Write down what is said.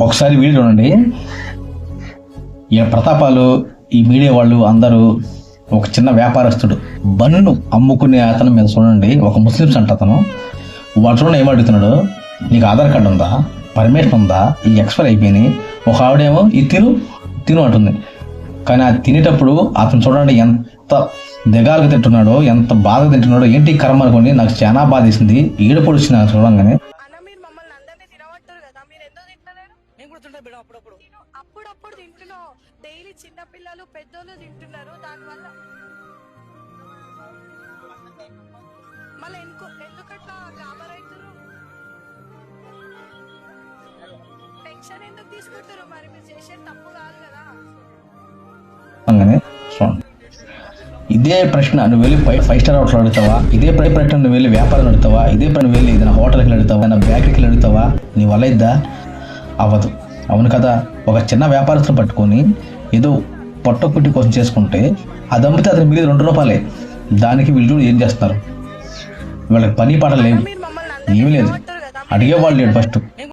ఒకసారి వీడియో చూడండి. ఈ ప్రతాపాలు, ఈ మీడియా వాళ్ళు అందరూ ఒక చిన్న వ్యాపారస్తుడు బన్ను అమ్ముకునే అతను మీద చూడండి. ఒక ముస్లిమ్స్ అంట అతను. వాడు చూడండి ఏం అడుగుతున్నాడు, నీకు ఆధార్ కార్డు ఉందా, పర్మిషన్ ఉందా, ఈ ఎక్స్పైర్ అయిపోయినాయి. ఒక ఆవిడేమో ఈ తిను అంటుంది. కానీ అది తినేటప్పుడు అతను చూడండి ఎంత దిగాలుగా తింటున్నాడో, ఎంత బాధగా తింటున్నాడో. ఏంటి కర్మ అనుకోండి, నాకు చాలా బాధ వేసింది, ఏడుపు వచ్చింది నాకు చూడంగానే. అప్పుడప్పుడు తింటున్నావు, డైలీ చిన్న పిల్లలు పెద్దోళ్ళు తింటున్నారు. దానివల్ల మళ్ళీ ఎందుకట్లా గ్రామర్ అవుతారు? టెన్షన్ ఎందుకు తీసుకుంటారు? మరి మీరు చేసేది తప్పు కాదు కదా. ఇదే ప్రశ్న నువ్వు వెళ్ళి 5 స్టార్ హోటల్ అడుగుతావా? ఇదే ప్రశ్న నువ్వు వెళ్ళి వ్యాపారం అడుగుతావా? ఇదే ప్రశ్న వెళ్ళి ఏదైనా హోటల్కి అడుగుతావా, ఏదైనా బేకరీకి అడుగుతావా? నీ వల్ల ఇద్దా? అవ్వదు. అవును కదా. ఒక చిన్న వ్యాపారస్తులు పట్టుకొని ఏదో పొట్టకుట్టి కోసం చేసుకుంటే అది అమ్మితే అతను మిగిలిన 2 రూపాయలే. దానికి వీళ్ళు ఏం చేస్తున్నారు? వీళ్ళకి పని పాట లేవు, ఏమీ లేదు, అడిగేవాళ్ళు లేడు ఫస్ట్.